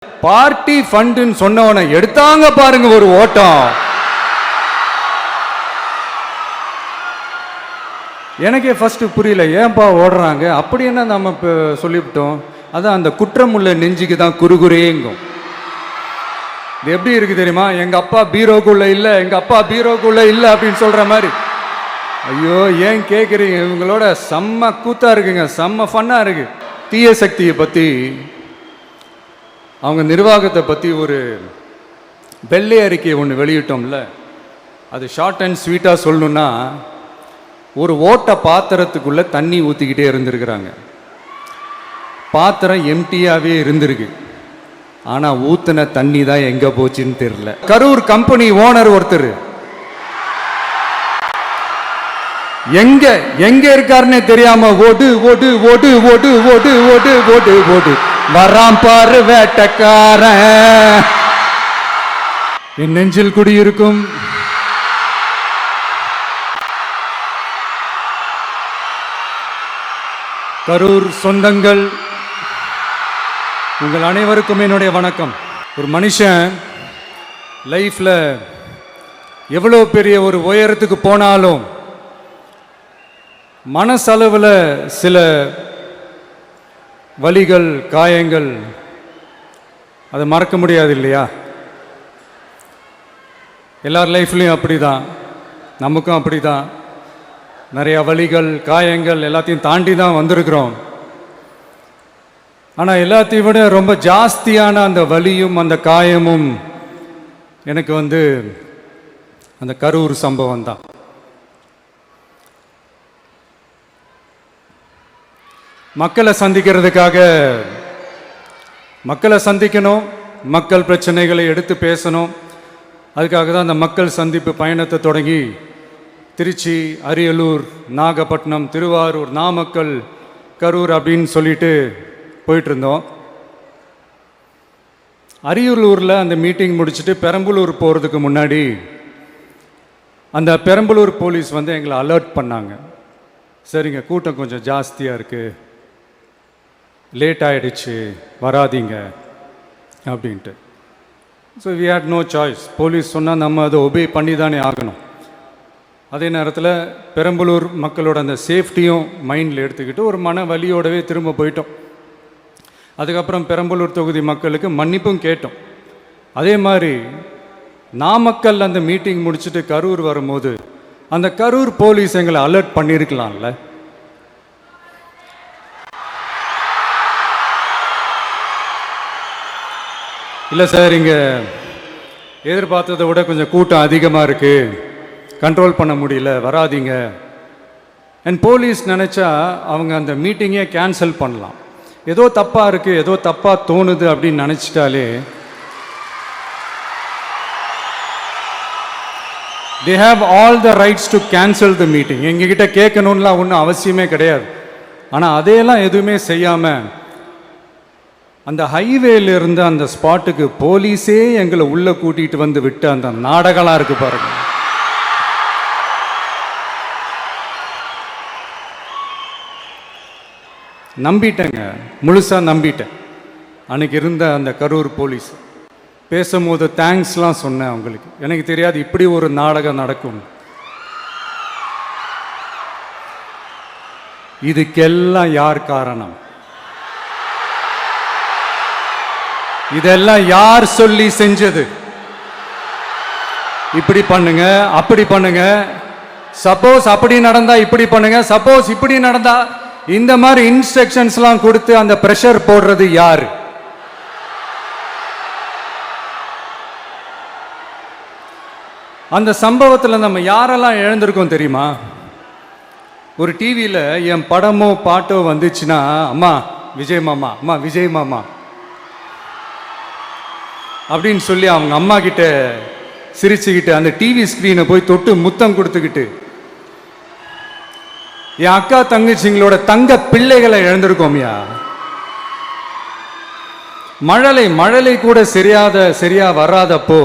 Party ஃபண்டுன்னு சொன்னவனை எடுத்தாங்க பாருங்க ஒரு ஓட்டம். எனக்கே ஃபர்ஸ்ட் புரியல, ஏன்பா ஓடுறாங்க அப்படி என்ன நம்ம இப்போ சொல்லிவிட்டோம். அதான் அந்த குற்றம் உள்ள நெஞ்சுக்கு தான் குறுகுறேங்கும். இது எப்படி இருக்கு தெரியுமா? எங்க அப்பா பீரோக்குள்ள இல்லை, எங்க அப்பா பீரோக்குள்ள இல்லை அப்படின்னு சொல்ற மாதிரி. ஐயோ ஏன் கேட்குறீங்க? இவங்களோட செம்ம கூத்தா இருக்குங்க, செம்ம ஃபன்னா இருக்கு. தீய சக்தியை பற்றி, அவங்க நிர்வாகத்தை பற்றி ஒரு வெள்ளை அறிக்கை ஒன்று வெளியிட்டோம்ல, அது ஷார்ட் அண்ட் ஸ்வீட்டாக சொல்லணுன்னா, ஒரு ஓட்ட பாத்திரத்துக்குள்ளே தண்ணி ஊற்றிக்கிட்டே இருந்திருக்கிறாங்க. பாத்திரம் எம்டியாகவே இருந்திருக்கு, ஆனால் ஊற்றின தண்ணி தான் எங்கே போச்சுன்னு தெரியல. கரூர் கம்பெனி ஓனர் ஒருத்தர் எங்க எங்க இருக்காருன்னே தெரியாம ஓடு ஓடு ஓடு ஓடு ஓடு ஓடு ஓடு ஓடு வராம் பாரு வேட்டக்காரன். என் நெஞ்சில் குடியிருக்கும் கரூர் சொந்தங்கள், உங்கள் அனைவருக்கும் என்னுடைய வணக்கம். ஒரு மனுஷன் லைஃப்ல எவ்வளோ பெரிய ஒரு உயரத்துக்கு போனாலும் மனசளவில் சில வலிகள், காயங்கள், அதை மறக்க முடியாது இல்லையா? எல்லார் லைஃப்லையும் அப்படி தான், நமக்கும் அப்படி தான். நிறைய வலிகள், காயங்கள் எல்லாத்தையும் தாண்டி தான் வந்திருக்கிறோம். ஆனால் எல்லாத்தையும் விட ரொம்ப ஜாஸ்தியான அந்த வலியும் அந்த காயமும் எனக்கு அந்த கரூர் சம்பவம் தான். மக்களை சந்திக்கிறதுக்காக, மக்களை சந்திக்கணும், மக்கள் பிரச்சனைகளை எடுத்து பேசணும். அதுக்காக தான் அந்த மக்கள் சந்திப்பு பயணத்தை தொடங்கி திருச்சி, அரியலூர், நாகப்பட்டினம், திருவாரூர், நாமக்கல், கரூர் அப்படின்னு சொல்லிட்டு போயிட்டு இருந்தோம். அரியலூரில் அந்த மீட்டிங் முடிச்சுட்டு பெரம்பலூர் போகிறதுக்கு முன்னாடி அந்த பெரம்பலூர் போலீஸ் எங்களை அலர்ட் பண்ணாங்க. சரிங்க, கூட்டம் கொஞ்சம் ஜாஸ்தியாக இருக்குது, லேட் ஆகிடுச்சு, வராதிங்க அப்படின்ட்டு. So we had no choice. Police சொன்னால் நம்ம அதை ஒபே பண்ணி தானே ஆகணும். அதே நேரத்தில் பெரம்பலூர் மக்களோட அந்த சேஃப்டியும் மைண்டில் எடுத்துக்கிட்டு ஒரு மன வலியோடவே திரும்ப போயிட்டோம். அதுக்கப்புறம் பெரம்பலூர் தொகுதி மக்களுக்கு மன்னிப்பும் கேட்டோம். அதே மாதிரி நாமக்கல் அந்த மீட்டிங் முடிச்சுட்டு கரூர் வரும்போது அந்த கரூர் போலீஸ் எங்களை அலர்ட் பண்ணியிருக்கலாம்ல. இல்லை சார், இங்கே எதிர்பார்த்ததை விட கொஞ்சம் கூட்டம் அதிகமாக இருக்குது, கண்ட்ரோல் பண்ண முடியல, வராதிங்க. அண்ட் போலீஸ் நினச்சா அவங்க அந்த மீட்டிங்கே கேன்சல் பண்ணலாம். ஏதோ தப்பாக இருக்குது, ஏதோ தப்பாக தோணுது அப்படின்னு நினச்சிட்டாலே they have all the rights to cancel the meeting. எங்ககிட்ட கேட்கணும்லாம் ஒன்றும் அவசியமே கிடையாது. ஆனால் அதையெல்லாம் எதுவுமே செய்யாமல் அந்த ஹைவேல இருந்து அந்த ஸ்பாட்டுக்கு போலீஸே எங்களை உள்ளே கூட்டிகிட்டு வந்து விட்டு அந்த நாடகம்லாம் இருக்கு பாருங்க. நம்பிட்டேங்க, முழுசாக நம்பிட்டேன். அன்னைக்கு இருந்த அந்த கரூர் போலீஸ் பேசும்போது தேங்க்ஸ்லாம் சொன்னேன் அவங்களுக்கு. எனக்கு தெரியாது இப்படி ஒரு நாடகம் நடக்கும். இதுக்கெல்லாம் யார் காரணம்? இதெல்லாம் யார் சொல்லி செஞ்சது? இப்படி பண்ணுங்க, அப்படி பண்ணுங்க, சப்போஸ் அப்படி நடந்தா இப்படி பண்ணுங்க, சப்போஸ் இப்படி நடந்தா இந்த மாதிரி இன்ஸ்ட்ரக்ஷன்ஸ்லாம் கொடுத்து அந்த பிரஷர் போடுறது யாரு? அந்த சம்பவத்தில் நம்ம யாரெல்லாம் இழந்திருக்கோம் தெரியுமா? ஒரு டிவியில் என் படமோ பாட்டோ வந்துச்சுன்னா, அம்மா விஜய் மாமா, அம்மா விஜய் மாமா அப்படின்னு சொல்லி அவங்க அம்மா கிட்ட சிரிச்சுக்கிட்டு அந்த டிவி ஸ்க்ரீனை போய் தொட்டு முத்தம் கொடுத்துக்கிட்டு என் அக்கா தங்கச்சிங்களோட தங்க பிள்ளைகளை இழந்திருக்கோம்யா. மழலை கூட சரியா வராதப்போ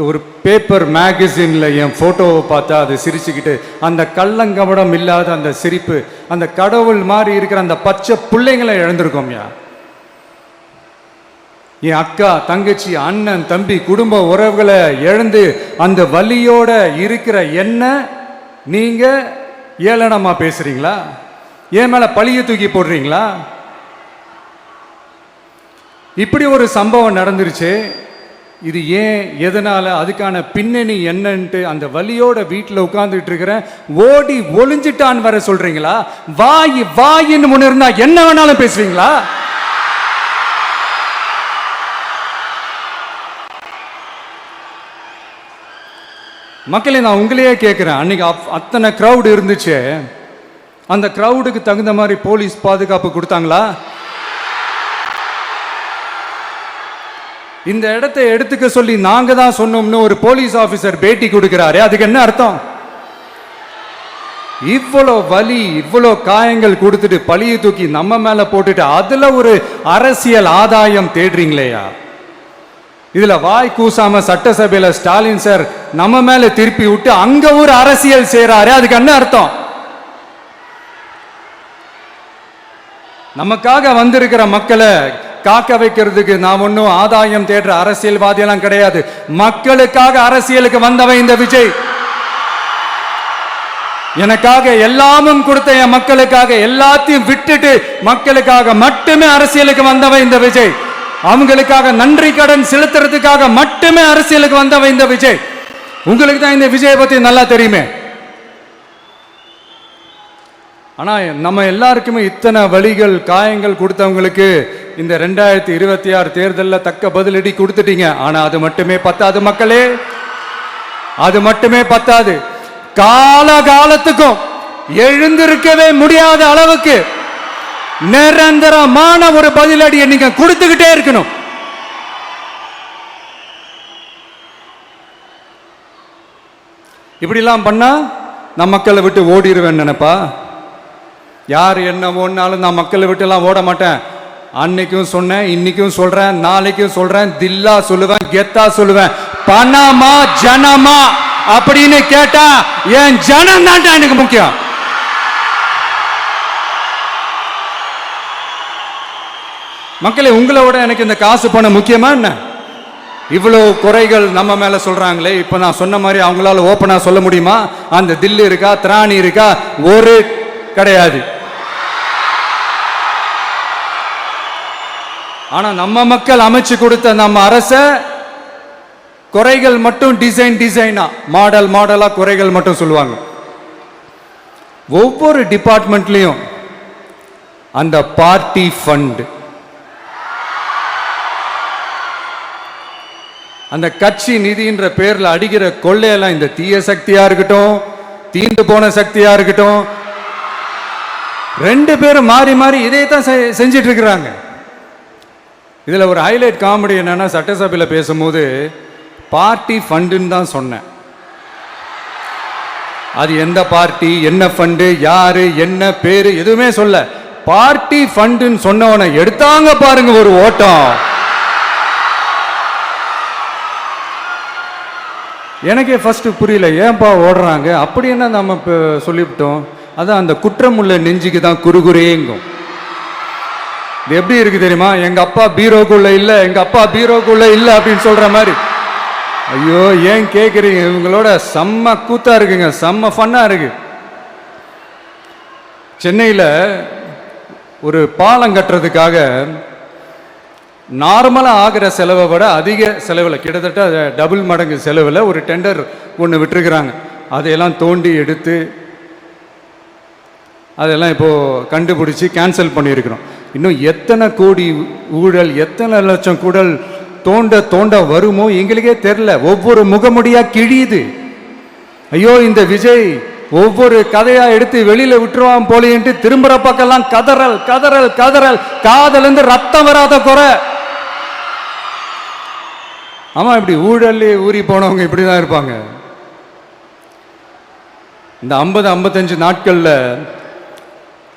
ஒரு பேப்பர் மேகசின்ல என் போட்டோவை பார்த்தா அது சிரிச்சுக்கிட்டு அந்த கள்ளங்கபடம் இல்லாத அந்த சிரிப்பு, அந்த கடவுள் மாதிரி இருக்கிற அந்த பச்சை பிள்ளைங்களை இழந்திருக்கோம்யா. என் அக்கா, தங்கச்சி, அண்ணன், தம்பி, குடும்ப உறவுகளை இழந்து அந்த வலியோட இருக்கிற என்ன நீங்க ஏளனமா பேசுறீங்களா? என் மேல பழிய தூக்கி போடுறீங்களா? இப்படி ஒரு சம்பவம் நடந்துருச்சு. இது ஏன், எதனால, அதுக்கான பின்னணி என்னன்ட்டு அந்த வலியோட வீட்டில் உட்கார்ந்துட்டு இருக்கிறேன். ஓடி ஒளிஞ்சிட்டான்னு வர சொல்றீங்களா? வாய் வாயின்னு முன்ன இருந்தா என்ன வேணாலும் பேசுவீங்களா? மக்களே, நான் உங்களையே கேட்குறேன். அன்னைக்கு அத்தனை க்ரௌடு இருந்துச்சு. அந்த க்ரௌடுக்கு தகுந்த மாதிரி போலீஸ் பாதுகாப்பு கொடுத்தாங்களா? இந்த இடத்தை எடுத்துக்க சொல்லி நாங்க தான் சொன்னோம்னு ஒரு போலீஸ் ஆபீசர் பேட்டி கொடுக்கிறாரு. அதுக்கு என்ன அர்த்தம்? இவ்வளோ வலி, இவ்வளோ காயங்கள் கொடுத்துட்டு பழியை தூக்கி நம்ம மேல போட்டுட்டு அதுல ஒரு அரசியல் ஆதாயம் தேடுறீங்களேயா? இதுல வாய் கூசாம சட்டசபையில ஸ்டாலின் சார் நம்ம மேல திருப்பி விட்டு அங்க ஒரு அரசியல் செய்றாரு. அதுக்கு என்ன அர்த்தம்? நமக்காக வந்திருக்கிற மக்களை காக்க வைக்கிறதுக்கு நான் ஒன்னும் ஆதாயம் தேடுற அரசியல்வாதியெல்லாம் கிடையாது. மக்களுக்காக அரசியலுக்கு வந்தவன் இந்த விஜய். எனக்காக எல்லாமும் கொடுத்த என் மக்களுக்காக எல்லாத்தையும் விட்டுட்டு மக்களுக்காக மட்டுமே அரசியலுக்கு வந்தவன் இந்த விஜய். அவங்களுக்காக நன்றி கடன் செலுத்துறதுக்காக மட்டுமே அரசியலுக்கு வந்தவன் இந்த விஜய். உங்களுக்கு தான் இந்த விஜய் பத்தி நல்லா தெரியுமே. ஆனா நம்ம எல்லாருக்குமே இத்தனை வலிகள், காயங்கள் கொடுத்தவங்களுக்கு இந்த 2026 தேர்தலில் தக்க பதிலடி கொடுத்துட்டீங்க. ஆனா அது மட்டுமே பத்தாது மக்களே, அது மட்டுமே பத்தாது. காலகாலத்துக்கும் எழுந்திருக்கவே முடியாத அளவுக்கு நிரந்தரமான ஒரு பதிலடியை நீங்க கொடுத்துக்கிட்டே இருக்கணும். இப்படிலாம் பண்ணா நான் மக்களை விட்டு ஓடிடுவேன் நினைப்பா? யார் என்ன ஓடினாலும் நான் மக்களை விட்டு எல்லாம் ஓட மாட்டேன். அன்னைக்கும் சொன்னேன், இன்னைக்கும் சொல்றேன், நாளைக்கும் சொல்றேன், தில்லா சொல்லுவேன், கெத்தா சொல்லுவேன். பணமா ஜனமா அப்படின்னு கேட்டா என் ஜனம் தான் எனக்கு முக்கியம். மக்களே, உங்களை விட எனக்கு இந்த காசு பணம் முக்கியமா என்ன? இவ்வளோ குறைகள் நம்ம மேல சொல்றாங்களே, இப்ப நான் சொன்ன மாதிரி அவங்களால ஓப்பனா சொல்ல முடியுமா? அந்த தில்லு இருக்கா, திராணி இருக்கா? ஒரு கிடையாது. ஆனா நம்ம மக்கள் அமைச்சு கொடுத்த நம்ம அரச குறைகள் மட்டும் டிசைனா, மாடல் மாடலா குறைகள் மட்டும் சொல்லுவாங்க. ஒவ்வொரு டிபார்ட்மெண்ட்லயும் அந்த பார்ட்டி ஃபண்ட், அந்த கட்சி நிதின்ற பேர்ல அடிக்கிற கொள்ளையெல்லாம் இந்த தீய சக்தியா இருக்கட்டும், தீந்து போன சக்தியா இருக்கட்டும், ரெண்டு பேரும் மாறி மாறி இதே தான் செஞ்சிட்டு இருக்கிறாங்க. இதுல ஒரு ஹைலைட் காமெடி என்னன்னா, சட்டசபையில் பேசும்போது பார்ட்டி ஃபண்டுன்னு தான் சொன்னேன். அது எந்த பார்ட்டி, என்ன ஃபண்டு, யாரு, என்ன பேரு எதுவுமே சொல்ல. பார்ட்டி ஃபண்டுன்னு சொன்னவனை எடுத்தாங்க பாருங்க ஒரு ஓட்டம். எனக்கே ஃபர்ஸ்ட் புரியல, ஏன்பா ஓடுறாங்க? அப்படி என்ன நம்ம சொல்லிவிட்டோம்? அதான் அந்த குற்றமுள்ள நெஞ்சுக்கு தான் குறுகுறேங்கும். இது எப்படி இருக்கு தெரியுமா? எங்க அப்பா பீரோக்குள்ள இல்ல, எங்க அப்பா பீரோக்குள்ள இல்ல அப்படின்னு சொல்ற மாதிரி. ஐயோ, ஏன் கேக்குறீங்க? இவங்களோட செம்ம கூத்தா இருக்குங்க, செம்ம ஃபன்னா இருக்கு. சென்னையில் ஒரு பாலம் கட்டுறதுக்காக நார்மலாக ஆகிற செலவை விட அதிக செலவில், கிட்டத்தட்ட டபுள் மடங்கு செலவில் ஒரு டெண்டர் ஒன்று விட்டுருக்குறாங்க. அதையெல்லாம் தோண்டி எடுத்து அதெல்லாம் இப்போது கண்டுபிடிச்சி கேன்சல் பண்ணியிருக்கிறோம். இன்னும் எத்தனை கோடி ஊழல், எத்தனை லட்சம் கூடல் தோண்ட தோண்ட வருமோ எங்களுக்கே தெரில. ஒவ்வொரு முகமுடியாக கிழியுது. ஐயோ, இந்த விஜய் ஒவ்வொரு கதையா எடுத்து வெளியில விட்டுருவான் போலேன்ட்டு திரும்புற பக்கம்லாம் கதறல் கதறல் கதறல், காதலேருந்து ரத்தம் வராத குறை. ஆமா, இப்படி ஊழல்லே ஊறி போனவங்க இப்படிதான் இருப்பாங்க. இந்த 50-55 நாட்கள்ல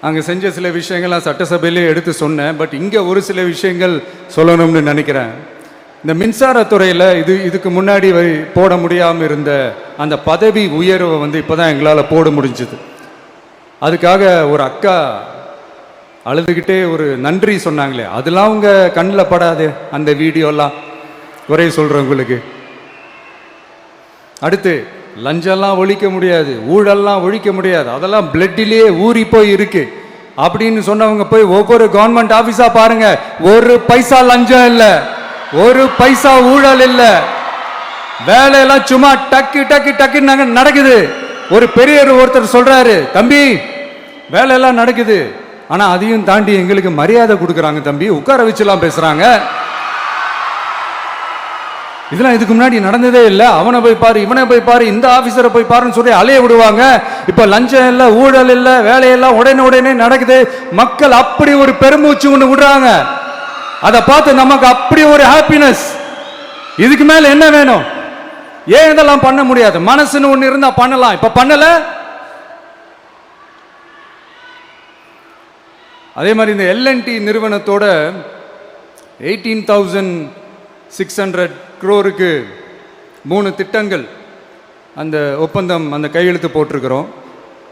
அங்க செஞ்ச சில விஷயங்கள்லாம் சட்டசபையிலே எடுத்து சொன்னேன். பட் இங்க ஒரு சில விஷயங்கள் சொல்லணும்னு நினைக்கிறேன். இந்த மின்சாரத்துறையில் இதுக்கு முன்னாடி போட முடியாமல் இருந்த அந்த பதவி உயர்வை இப்போ தான் எங்களால் போட முடிஞ்சுது. அதுக்காக ஒரு அக்கா அழுதுகிட்டே ஒரு நன்றி சொன்னாங்களே, அதெல்லாம் உங்க கண்ணில் படாது அந்த வீடியோலாம் குறை சொல்றவங்களுக்கு. அடுத்து லஞ்சம்லாம் ஒழிக்க முடியாது, ஊழல்லாம் ஒழிக்க முடியாது, அதெல்லாம் பிளட்டிலேயே ஊறி போய் இருக்கு அப்படின்னு சொன்னவங்க போய் ஒவ்வொரு கவர்மெண்ட் ஆபீஸா பாருங்க, ஒரு பைசா லஞ்சம் இல்ல, ஒரு பைசா ஊழல் இல்ல, வேலையெல்லாம் சும்மா டக்கு டக்கு டக்கு நடக்குது. ஒரு பெரியவர் ஒருத்தர் சொல்றாரு, தம்பி வேலையெல்லாம் நடக்குது, ஆனா அதையும் தாண்டி எங்களுக்கு மரியாதை கொடுக்குறாங்க தம்பி, உட்கார வச்சுலாம் பேசுறாங்க. இதெல்லாம் இதுக்கு முன்னாடி நடந்ததே இல்லை. அவனை போய் பாரு, இவனை போய் பாரு, இந்த ஆபீசரை போய் பாருன்னு சொல்லி அலைய விடுவாங்க. இப்ப லஞ்சம் இல்லை, ஊழல் இல்லை, வேலையெல்லாம் உடனே நடக்குது. மக்கள் அப்படி ஒரு பெருமூச்சு ஒன்று விடுறாங்க. அதை பார்த்து நமக்கு அப்படி ஒரு ஹாப்பினஸ். இதுக்கு மேல என்ன வேணும்? ஏன் இதெல்லாம் பண்ண முடியாது? மனசுன்னு ஒண்ணு இருந்தா பண்ணலாம். இப்ப பண்ணல. அதே மாதிரி இந்த எல்என்டி நிறுவனத்தோட 18,600 crore 3 திட்டங்கள் அந்த ஒப்பந்தம், அந்த கையெழுத்து போட்டிருக்கிறோம்.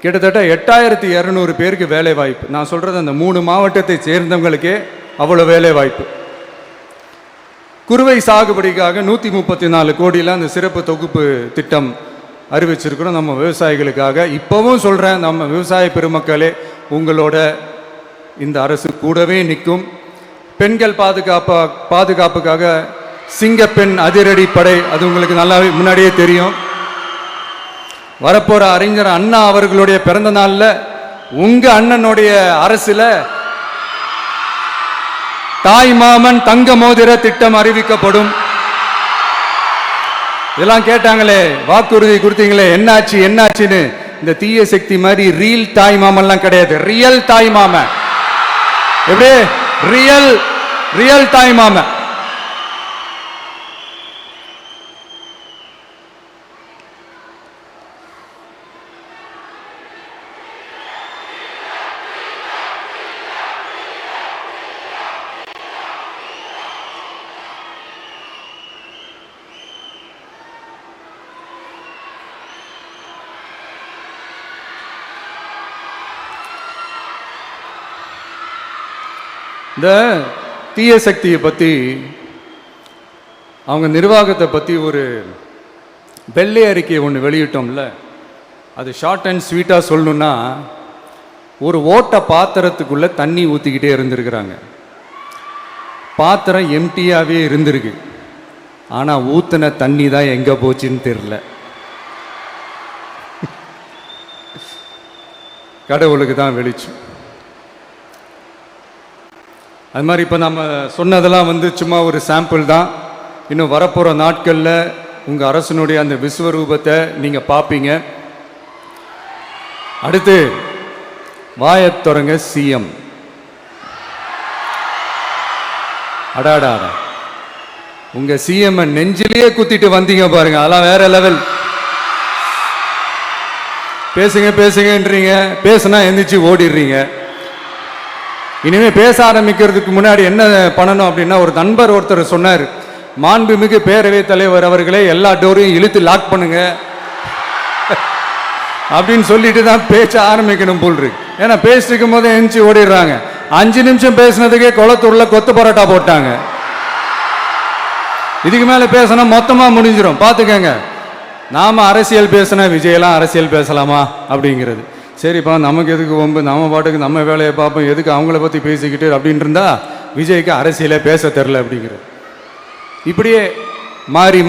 கிட்டத்தட்ட 8,200 பேருக்கு வேலை வாய்ப்பு. நான் சொல்றது அந்த 3 மாவட்டத்தை சேர்ந்தவங்களுக்கே அவ்வளோ வேலை வாய்ப்பு. குறுவை சாகுபடிக்காக 134 கோடியில் அந்த சிறப்பு தொகுப்பு திட்டம் அறிவிச்சிருக்கிறோம் நம்ம விவசாயிகளுக்காக. இப்போவும் சொல்கிறேன், நம்ம விவசாய பெருமக்களே, உங்களோட இந்த அரசு கூடவே நிற்கும். பெண்கள் பாதுகாப்புக்காக சிங்கப்பெண் அதிரடி படை, அது உங்களுக்கு நல்லா முன்னாடியே தெரியும். வரப்போற அறிஞர் அண்ணா அவர்களுடைய பிறந்த நாள்ல உங்க அண்ணனுடைய அரசுல தாய் மாமன் தங்க மோதிர திட்டம் அறிவிக்கப்படும். இதெல்லாம் கேட்டாங்களே, வாக்குறுதி கொடுத்தீங்களே, என்னாச்சுன்னு. இந்த தீய சக்தி மாதிரி ரியல் தாய் மாமன்லாம் கிடையாது, ரியல் தாய் மாமன். எப்படி? ரியல் தாய் மாமன். இந்த தீய சக்தியை பற்றி, அவங்க நிர்வாகத்தை பற்றி ஒரு வெள்ளை அறிக்கையை ஒன்று வெளியிட்டோம்ல, அது ஷார்ட் அண்ட் ஸ்வீட்டாக சொல்லணுன்னா, ஒரு ஓட்ட பாத்திரத்துக்குள்ளே தண்ணி ஊற்றிக்கிட்டே இருந்திருக்கிறாங்க. பாத்திரம் எம்டியாகவே இருந்திருக்கு, ஆனால் ஊற்றின தண்ணி தான் எங்கே போச்சுன்னு தெரில. கடவுளுக்கு தான் வெளிச்சம். அது மாதிரி இப்போ நம்ம சொன்னதெல்லாம் சும்மா ஒரு சாம்பிள் தான். இன்னும் வரப்போகிற நாட்களில் உங்கள் அரசனுடைய அந்த விஸ்வரூபத்தை நீங்கள் பார்ப்பீங்க. அடுத்து வாயத் தொடங்க சிஎம். அடாடா, உங்கள் சிஎம் நெஞ்சிலேயே குத்திட்டு வந்தீங்க பாருங்க, அதெல்லாம் வேற லெவல். பேசுங்கன்றீங்க, பேசுனா எந்திரிச்சு ஓடிடுறீங்க. இனிமேல் பேச ஆரம்பிக்கிறதுக்கு முன்னாடி என்ன பண்ணணும் அப்படின்னா, ஒரு நண்பர் ஒருத்தர் சொன்னார், மாண்புமிகு பேரவைத் தலைவர் அவர்களே, எல்லா டோரையும் இழுத்து லாக் பண்ணுங்க அப்படின்னு சொல்லிட்டு தான் பேச்ச ஆரம்பிக்கணும் போல் இருக்கு. ஏன்னா பேசிட்டு இருக்கும் போதே எந்திரிச்சு ஓடிடுறாங்க. 5 நிமிஷம் பேசினதுக்கே குளத்தூர்ல கொத்து பரோட்டா போட்டாங்க. இதுக்கு மேல பேசினா மொத்தமா முடிஞ்சிடும், பார்த்துக்கங்க. நாம அரசியல் பேசினா விஜயெல்லாம் அரசியல் பேசலாமா அப்படிங்கிறது. சரிப்பா, நமக்கு எதுக்கு வம்பு, நம்ம பாட்டுக்கு நம்ம வேலையை பார்ப்போம், எதுக்கு அவங்கள பற்றி பேசிக்கிட்டு அப்படின்னு இருந்தா விஜய்க்கு அரசியலே பேச தெரில அப்படிங்கிறது. இப்படியே மாறி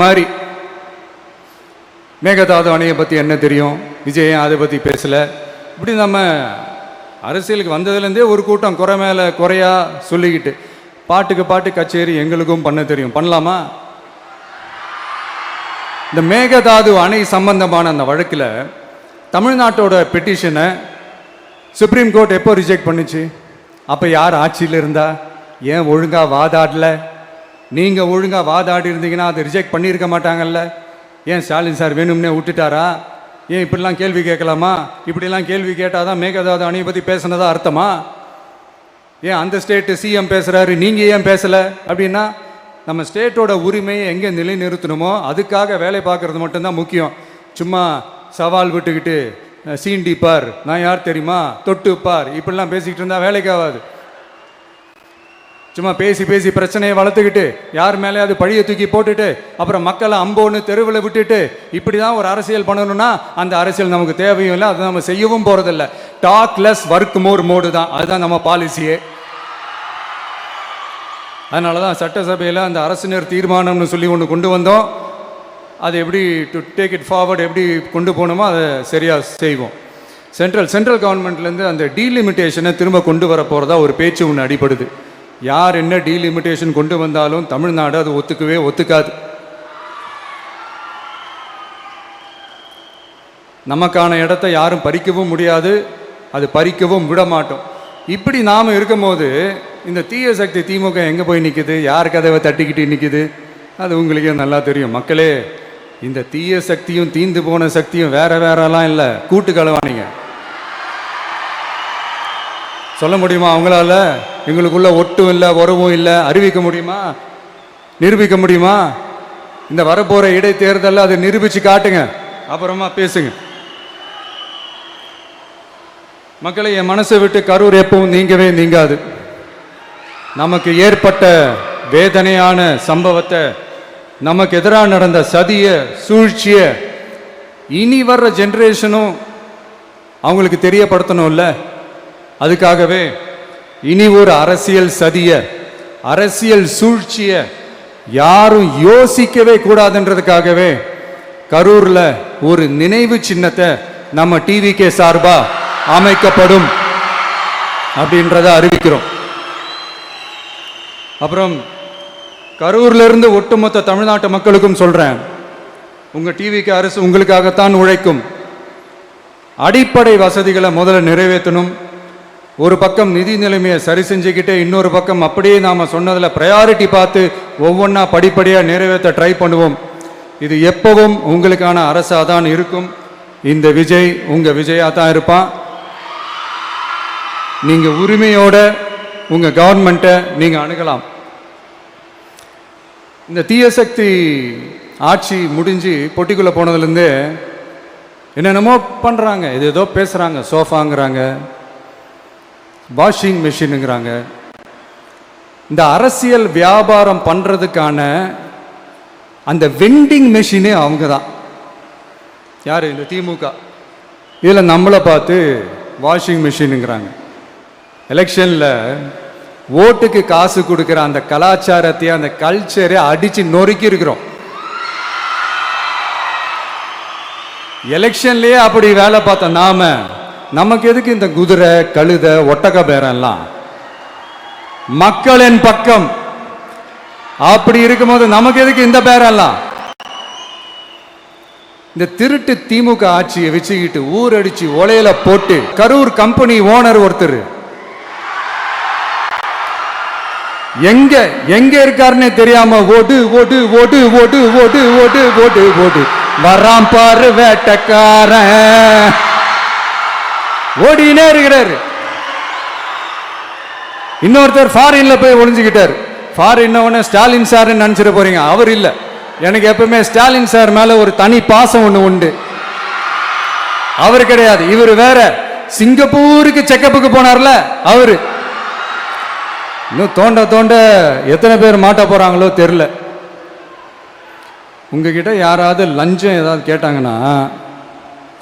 மேகதாது அணையை பற்றி என்ன தெரியும், விஜய் அதை பற்றி பேசலை. இப்படி நம்ம அரசியலுக்கு வந்ததுலேருந்தே ஒரு கூட்டம் குறை மேலே குறையா சொல்லிக்கிட்டு, பாட்டுக்கு பாட்டு கச்சேரி எங்களுக்கும் பண்ண தெரியும், பண்ணலாமா? இந்த மேகதாது அணை சம்பந்தமான அந்த வழக்கில் தமிழ்நாட்டோட பெட்டிஷனை சுப்ரீம் கோர்ட் எப்போ ரிஜெக்ட் பண்ணுச்சு? அப்போ யார் ஆட்சியில் இருந்தா? ஏன் ஒழுங்காக வாதாடல? நீங்கள் ஒழுங்காக வாதாடி இருந்தீங்கன்னா அதை ரிஜெக்ட் பண்ணியிருக்க மாட்டாங்கல்ல. ஏன் ஸ்டாலின் சார் வேணும்னே விட்டுட்டாரா? ஏன் இப்படிலாம் கேள்வி கேட்கலாமா? இப்படிலாம் கேள்வி கேட்டால் தான் மேகதாது அணையை பற்றி பேசுனதா அர்த்தமா? ஏன் அந்த ஸ்டேட்டு சிஎம் பேசுகிறாரு, நீங்கள் ஏன் பேசலை அப்படின்னா, நம்ம ஸ்டேட்டோட உரிமையை எங்கே நிலைநிறுத்தணுமோ அதுக்காக வேலை பார்க்குறது மட்டும்தான் முக்கியம். சும்மா சவால் விட்டுக்கிட்டு சீண்டி பார், நான் யார் தெரியுமா, தொட்டு பார், இப்படிலாம் பேசிக்கிட்டு இருந்தால் வேலைக்கு ஆகாது. சும்மா பேசி பேசி பிரச்சனையை வளர்த்துக்கிட்டு யார் மேலே அது பழியை தூக்கி போட்டுட்டு அப்புறம் மக்களை அம்போன்னு தெருவில் விட்டுட்டு இப்படி தான் ஒரு அரசியல் பண்ணணும்னா அந்த அரசியல் நமக்கு தேவையும் இல்லை, அதை நம்ம செய்யவும் போகிறதில்ல. Talk less work more mode தான், அதுதான் நம்ம பாலிசியே. அதனால தான் சட்டசபையில் அந்த அரசினர் தீர்மானம்னு சொல்லி ஒன்று கொண்டு வந்தோம். அது எப்படி டு டேக் இட் ஃபார்வர்ட் எப்படி கொண்டு போகணுமோ அதை சரியாக செய்வோம். சென்ட்ரல் கவர்மெண்ட்லேருந்து அந்த டீலிமிட்டேஷனை திரும்ப கொண்டு வர போகிறதா ஒரு பேச்சு ஒன்று அடிபடுது. யார் என்ன டீலிமிட்டேஷன் கொண்டு வந்தாலும் தமிழ்நாடு அது ஒத்துக்காது. நமக்கான இடத்த யாரும் பறிக்கவும் முடியாது, அது பறிக்கவும் விட மாட்டோம். இப்படி நாம் இருக்கும்போது இந்த தீய சக்தி திமுக எங்கே போய் நிற்குது, யார் கதவை தட்டிக்கிட்டு நிற்குது, அது உங்களுக்கே நல்லா தெரியும். மக்களே, இந்த தீய சக்தியும் தீந்து போன சக்தியும் வேறலாம் இல்லை, கூட்டு கலவானீங்க. சொல்ல முடியுமா அவங்களால? எங்களுக்குள்ள ஒட்டும் இல்லை, உறவும் இல்லை, அறிவிக்க முடியுமா, நிரூபிக்க முடியுமா? இந்த வரப்போகிற இடைத்தேர்தலில் அதை நிரூபித்து காட்டுங்க, அப்புறமா பேசுங்க. மக்களை, என் மனசை விட்டு கரூர் எப்பவும் நீங்கவே நீங்காது. நமக்கு ஏற்பட்ட வேதனையான சம்பவத்தை, நமக்கு எதிராக நடந்த சதிய சூழ்ச்சிய இனி வர்ற ஜென்ரேஷனும் அவங்களுக்கு தெரியப்படுத்தணும்ல. அதுக்காகவே இனி ஒரு அரசியல் சதிய அரசியல் சூழ்ச்சிய யாரும் யோசிக்கவே கூடாதுன்றதுக்காகவே கரூர்ல ஒரு நினைவு சின்னத்தை நம்ம டிவிகே சார்பா அமைக்கப்படும் அப்படின்றத அறிவிக்கிறோம். அப்புறம் கரூர்ல இருந்து ஒட்டுமொத்த தமிழ்நாட்டு மக்களுக்கும் சொல்றேன், உங்க டிவிகே அரசு உங்களுக்காகத்தான் உழைக்கும். அடிப்படை வசதிகளை முதல்ல நிறைவேற்றணும். ஒரு பக்கம் நிதி நிலைமையை சரி செஞ்சுக்கிட்டு இன்னொரு பக்கம் அப்படியே நாம் சொன்னதில் ப்ரையாரிட்டி பார்த்து ஒவ்வொன்றா படிப்படியாக நிறைவேற்ற ட்ரை பண்ணுவோம். இது எப்பவும் உங்களுக்கான அரசாக தான் இருக்கும். இந்த விஜய் உங்கள் விஜயாக தான் இருப்பான். நீங்கள் உரிமையோட உங்கள் கவர்மெண்ட்டை நீங்கள் அணுகலாம். இந்த தீயசக்தி ஆட்சி முடிஞ்சு பொட்டிக்குள்ளே போனதுலேருந்து என்னென்னமோ பண்ணுறாங்க, இது ஏதோ பேசுகிறாங்க, சோஃபாங்கிறாங்க, வாஷிங் மெஷினுங்கிறாங்க. இந்த அரசியல் வியாபாரம் பண்ணுறதுக்கான அந்த வெண்டிங் மெஷினே அவங்க தான். யார்? இந்த திமுக. இதில் நம்மளை பார்த்து வாஷிங் மெஷினுங்கிறாங்க. எலெக்ஷனில் ஓட்டுக்கு காசு கொடுக்குற அந்த கலாச்சாரத்தையும் அந்த கல்ச்சரை அடித்து நொறுக்கி இருக்கிறோம். எலெக்ஷன்லேயே அப்படி வேலை பார்த்தோம் நாம. நமக்கு எதுக்கு இந்த குதிரை கழுதை ஒட்டக பேரெல்லாம்? மக்களின் பக்கம். அப்படி இருக்கும்போது நமக்கு எதுக்கு இந்த பேரெல்லாம்? இந்த திருட்டு திமுக ஆட்சியை வச்சுக்கிட்டு ஊரடிச்சு ஒலையில போட்டு கரூர் கம்பெனி ஓனர் ஒருத்தர் எங்க எங்க இருக்காருன்னே தெரியாம ஓடு ஓடு ஓடு ஓடு ஓடு ஓடு ஓடு ஓடு வராம் பாரு வேட்டக்காரன் ஓடினே இருக்கிறாரு. இன்னொருத்தர் ஃபாரின்ல போய் ஒளிஞ்சுக்கிட்டார். ஃபாரின் ஸ்டாலின் சார் நினைச்சிட போறீங்க, அவர் இல்லை. எனக்கு எப்பவுமே ஸ்டாலின் சார் மேல ஒரு தனி பாசம் ஒண்ணு உண்டு. அவர் கிடையாது, இவர் வேற. சிங்கப்பூருக்கு செக்கப்புக்கு போனார்ல அவரு. இன்னும் தோண்ட தோண்ட எத்தனை பேர் மாட்ட போறாங்களோ தெரியல. உங்ககிட்ட யாராவது லஞ்சம் ஏதாவது கேட்டாங்கன்னா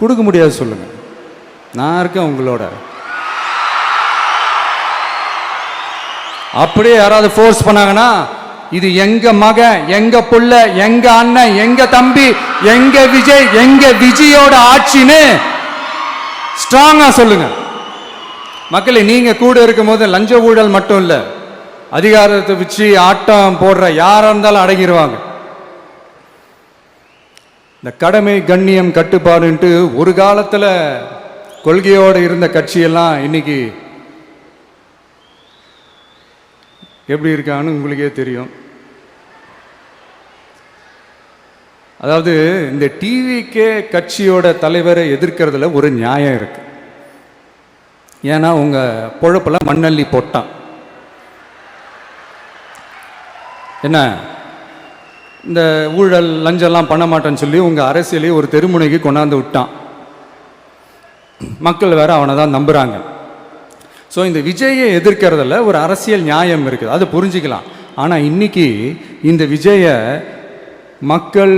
கொடுக்க முடியாது சொல்லுங்க, நான் இருக்கேன் உங்களோட. அப்படியே யாராவது ஃபோர்ஸ் பண்ணாங்கன்னா இது எங்க மகன், எங்க புள்ள, எங்க அண்ணன், எங்க தம்பி, எங்க விஜய், எங்க விஜயோட ஆட்சின்னு ஸ்ட்ராங்கா சொல்லுங்க. மக்களே, நீங்க கூட இருக்கும் போது லஞ்ச ஊழல் மட்டும் இல்ல, அதிகாரத்தை வச்சு ஆட்டம் போடுற யாரா இருந்தாலும் அடங்கிடுவாங்க. இந்த கடமை கண்ணியம் கட்டுப்பாடுன்ட்டு ஒரு காலத்துல கொள்கையோடு இருந்த கட்சியெல்லாம் இன்னைக்கு எப்படி இருக்கான்னு உங்களுக்கே தெரியும். அதாவது இந்த டிவிகே கட்சியோட தலைவரை எதிர்க்கிறதுல ஒரு நியாயம் இருக்கு. ஏன்னா உங்க பொழப்புல மண்ணள்ளி போட்டான். என்ன இந்த ஊழல் லஞ்சம்லாம் பண்ண மாட்டேன்னு சொல்லி உங்க அரசியலே ஒரு தெருமுனைக்கு கொண்டாந்து விட்டான். மக்கள் வேற அவனை தான் நம்புகிறாங்க. ஸோ இந்த விஜயை எதிர்க்கிறதுல ஒரு அரசியல் நியாயம் இருக்குது, அது புரிஞ்சுக்கலாம். ஆனால் இன்னைக்கு இந்த விஜயை மக்கள்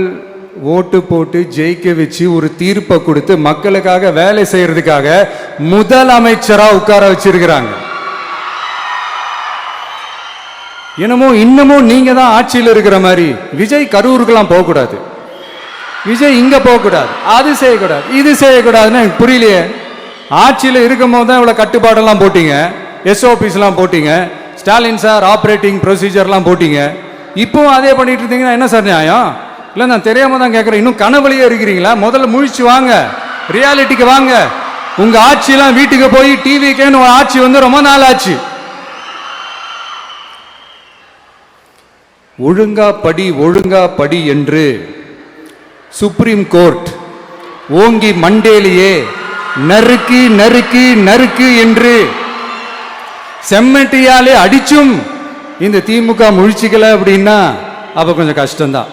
ஓட்டு போட்டு ஜெயிக்க வச்சு ஒரு தீர்ப்பை கொடுத்து மக்களுக்காக வேலை செய்யறதுக்காக முதலமைச்சராக உட்கார வச்சிருக்கிறாங்க. என்னமோ இன்னமும் நீங்க தான் ஆட்சியில் இருக்கிற மாதிரி. விஜய் கரூருக்கெல்லாம் போகக்கூடாது, விஜய் இங்க போகக்கூடாது, அது செய்யக்கூடாது, இது செய்யக்கூடாதுன்னு எனக்கு புரியலையே. ஆட்சியில் இருக்கும் போது தான் இவ்வளோ கட்டுப்பாடெல்லாம் போட்டீங்க, எஸ்ஓபிஸ்லாம் போட்டீங்க, ஸ்டாலின் சார் ஆப்ரேட்டிங் ப்ரொசீஜர்லாம் போட்டீங்க. இப்போவும் அதே பண்ணிட்டு இருந்தீங்கன்னா என்ன சார் நியாயம்? இல்லை நான் தெரியாம தான் கேட்குறேன். இன்னும் கனவுலையே இருக்கிறீங்களா? முதல்ல முழிச்சு வாங்க, ரியாலிட்டிக்கு வாங்க. உங்க ஆட்சியெல்லாம் வீட்டுக்கு போய் டிவிக்கேன்னு ஒரு ஆட்சி வந்து ரொம்ப நாள் ஆச்சு. ஒழுங்கா படி என்று சுப்ரீம் கோர்ட் ஓங்கி மண்டேலியே நறுக்கு நறுக்கு நறுக்கு என்று செம்மட்டியாலே அடிச்சும் இந்த திமுக முழிச்சிக்கல அப்படின்னா அப்ப கொஞ்சம் கஷ்டம்தான்.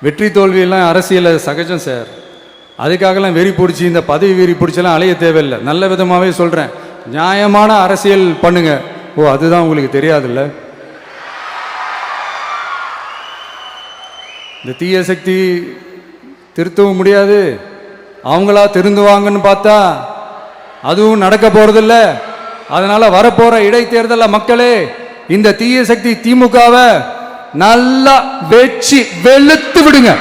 வெற்றி தோல்வியெல்லாம் அரசியல சகஜம் சார். அதுக்காகலாம் வெறி பிடிச்சி இந்த பதவி வெறி பிடிச்செல்லாம் அலைய தேவையில்லை. நல்ல விதமாகவே சொல்கிறேன், நியாயமான அரசியல் பண்ணுங்க. ஓ, அதுதான் உங்களுக்கு தெரியாதுல்ல. இந்த தீய சக்தி திருத்தவும் முடியாது, அவங்களா திருந்துவாங்கன்னு பார்த்தா அதுவும் நடக்க போறதில்ல. அதனால வரப்போற இடைத்தேர்தல மக்களே இந்த தீய சக்தி திமுகவை நல்லா வெச்சு வெளுத்து விடுங்க.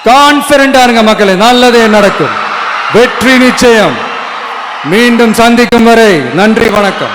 கான்பிடண்டா இருங்க மக்களே, நல்லதே நடக்கும், வெற்றி நிச்சயம். மீண்டும் சந்திக்கும் வரை நன்றி, வணக்கம்.